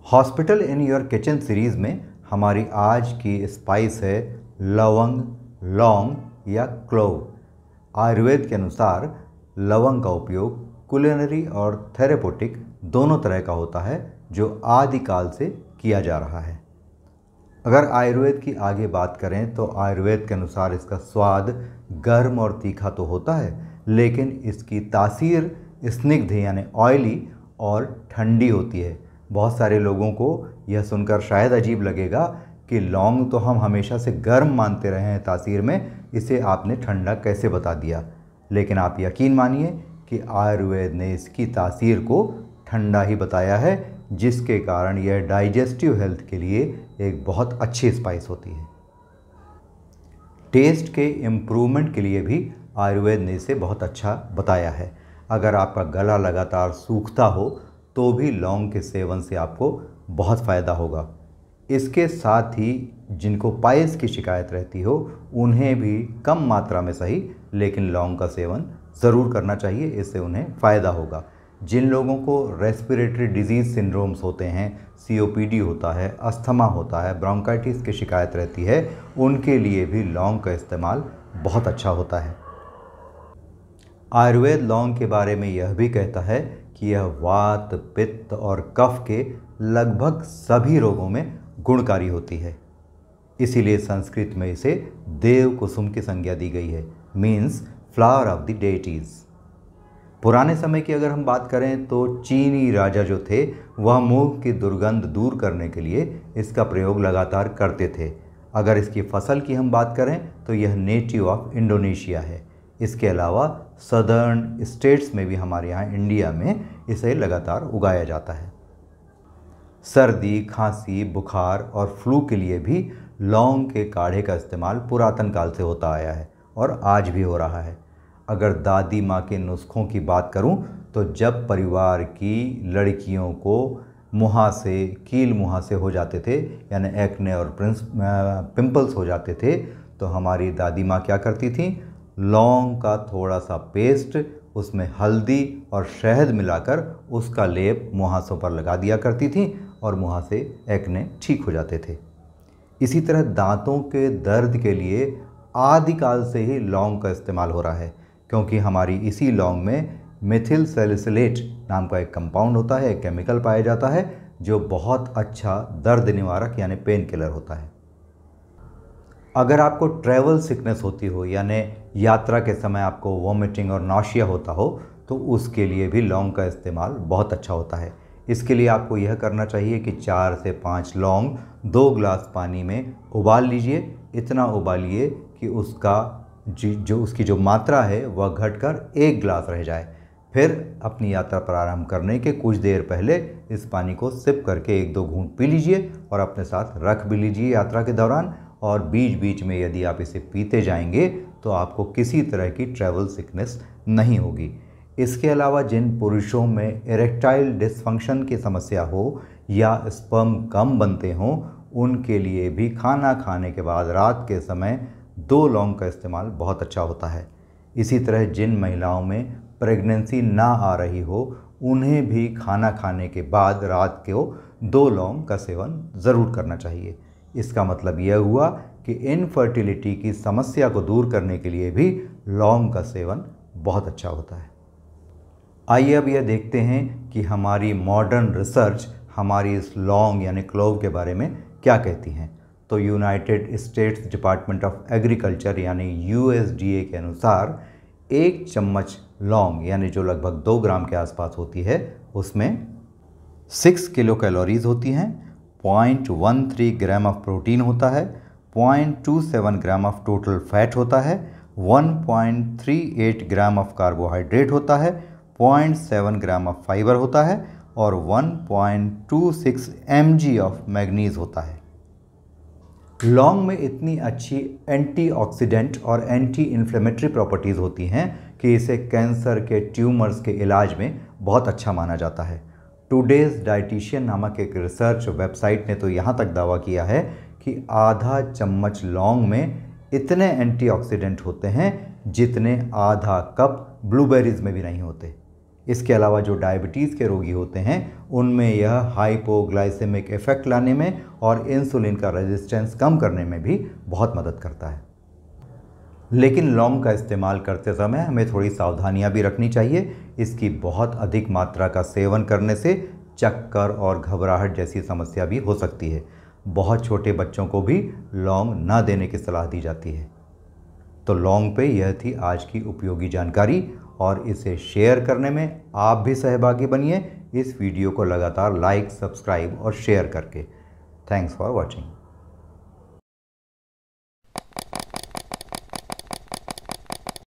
Hospital in your kitchen series में हमारी आज की स्पाइस है लवंग, लौंग या क्लोव। आयुर्वेद के अनुसार लवंग का उपयोग कुलिनरी और थेरेपोटिक दोनों तरह का होता है, जो आदिकाल से किया जा रहा है। अगर आयुर्वेद की आगे बात करें तो आयुर्वेद के अनुसार इसका स्वाद गर्म और तीखा तो होता है, लेकिन इसकी तासीर स्निग्ध यानी ऑयली और ठंडी होती है। बहुत सारे लोगों को यह सुनकर शायद अजीब लगेगा कि लौंग तो हम हमेशा से गर्म मानते रहे हैं तासीर में, इसे आपने ठंडा कैसे बता दिया। लेकिन आप यकीन मानिए कि आयुर्वेद ने इसकी तासीर को ठंडा ही बताया है, जिसके कारण यह डाइजेस्टिव हेल्थ के लिए एक बहुत अच्छी स्पाइस होती है। टेस्ट के इम्प्रूवमेंट के लिए भी आयुर्वेद ने इसे बहुत अच्छा बताया है। अगर आपका गला लगातार सूखता हो तो भी लौंग के सेवन से आपको बहुत फ़ायदा होगा। इसके साथ ही जिनको पाइल्स की शिकायत रहती हो उन्हें भी कम मात्रा में सही, लेकिन लौंग का सेवन ज़रूर करना चाहिए, इससे उन्हें फ़ायदा होगा। जिन लोगों को रेस्पिरेटरी डिजीज़ सिंड्रोम्स होते हैं, COPD होता है, अस्थमा होता है, ब्रोंकाइटिस की शिकायत रहती है, उनके लिए भी लौंग का इस्तेमाल बहुत अच्छा होता है। आयुर्वेद लौंग के बारे में यह भी कहता है कि यह वात, पित्त और कफ के लगभग सभी रोगों में गुणकारी होती है। इसीलिए संस्कृत में इसे देव कुसुम की संज्ञा दी गई है, means flower of the deities. पुराने समय की अगर हम बात करें तो चीनी राजा जो थे वह मुंह की दुर्गंध दूर करने के लिए इसका प्रयोग लगातार करते थे। अगर इसकी फसल की हम बात करें तो यह नेटिव ऑफ इंडोनेशिया है। इसके अलावा सदर्न स्टेट्स में भी हमारे यहाँ इंडिया में इसे लगातार उगाया जाता है। सर्दी, खांसी, बुखार और फ्लू के लिए भी लौंग के काढ़े का इस्तेमाल पुरातन काल से होता आया है और आज भी हो रहा है। अगर दादी माँ के नुस्खों की बात करूं तो जब परिवार की लड़कियों को मुहासे, कील मुहासे हो जाते थे यानी एक्ने और पिंपल्स हो जाते थे, तो हमारी दादी माँ क्या करती थी, लौंग का थोड़ा सा पेस्ट, उसमें हल्दी और शहद मिलाकर उसका लेप मुहासों पर लगा दिया करती थी और मुहासे, एक्ने ठीक हो जाते थे। इसी तरह दांतों के दर्द के लिए आदिकाल से ही लौंग का इस्तेमाल हो रहा है, क्योंकि हमारी इसी लौंग में मेथिल सैलिसिलेट नाम का एक कंपाउंड होता है, एक केमिकल पाया जाता है जो बहुत अच्छा दर्द निवारक यानी पेन किलर होता है। अगर आपको ट्रैवल सिकनेस होती हो यानी यात्रा के समय आपको वॉमिटिंग और नौशिया होता हो तो उसके लिए भी लौंग का इस्तेमाल बहुत अच्छा होता है। इसके लिए आपको यह करना चाहिए कि 4 से 5 लौंग 2 ग्लास पानी में उबाल लीजिए। इतना उबालिए कि उसकी जो मात्रा है वह घटकर 1 ग्लास रह जाए। फिर अपनी यात्रा प्रारंभ करने के कुछ देर पहले इस पानी को सिप करके 1-2 घूंट पी लीजिए और अपने साथ रख भी लीजिए यात्रा के दौरान। और बीच बीच में यदि आप इसे पीते जाएंगे तो आपको किसी तरह की ट्रैवल सिकनेस नहीं होगी। इसके अलावा जिन पुरुषों में इरेक्टाइल डिसफंक्शन की समस्या हो या स्पर्म कम बनते हों, उनके लिए भी खाना खाने के बाद रात के समय 2 लौंग का इस्तेमाल बहुत अच्छा होता है। इसी तरह जिन महिलाओं में प्रेगनेंसी ना आ रही हो उन्हें भी खाना खाने के बाद रात को 2 लौंग का सेवन ज़रूर करना चाहिए। इसका मतलब यह हुआ कि इनफर्टिलिटी की समस्या को दूर करने के लिए भी लौंग का सेवन बहुत अच्छा होता है। आइए अब यह देखते हैं कि हमारी मॉडर्न रिसर्च हमारी इस लौंग यानी क्लोव के बारे में क्या कहती हैं। तो United states department of agriculture यानी USDA के अनुसार 1 चम्मच लौंग यानी जो लगभग 2 ग्राम के आसपास होती है, उसमें 6 किलो कैलोरीज होती हैं, 0.13 ग्राम ऑफ प्रोटीन होता है, 0.27 ग्राम ऑफ टोटल फैट होता है, 1.38 ग्राम ऑफ कार्बोहाइड्रेट होता है, 0.7 ग्राम ऑफ फाइबर होता है और 1.26 mg ऑफ मैग्नीज होता है। लौंग में इतनी अच्छी एंटीऑक्सीडेंट और एंटी इन्फ्लेमेटरी प्रॉपर्टीज़ होती हैं कि इसे कैंसर के ट्यूमर्स के इलाज में बहुत अच्छा माना जाता है। टुडेज डाइटिशियन नामक एक रिसर्च वेबसाइट ने तो यहाँ तक दावा किया है कि आधा चम्मच लौंग में इतने एंटीऑक्सीडेंट होते हैं जितने आधा कप ब्लूबेरीज में भी नहीं होते। इसके अलावा जो डायबिटीज़ के रोगी होते हैं उनमें यह हाइपोग्लाइसेमिक इफ़ेक्ट लाने में और इंसुलिन का रेजिस्टेंस कम करने में भी बहुत मदद करता है। लेकिन लौंग का इस्तेमाल करते समय हमें थोड़ी सावधानियां भी रखनी चाहिए। इसकी बहुत अधिक मात्रा का सेवन करने से चक्कर और घबराहट जैसी समस्या भी हो सकती है। बहुत छोटे बच्चों को भी लौंग ना देने की सलाह दी जाती है। तो लौंग पे यह थी आज की उपयोगी जानकारी और इसे शेयर करने में आप भी सहभागी बनिए इस वीडियो को लगातार लाइक, सब्सक्राइब और शेयर करके। Thanks for watching.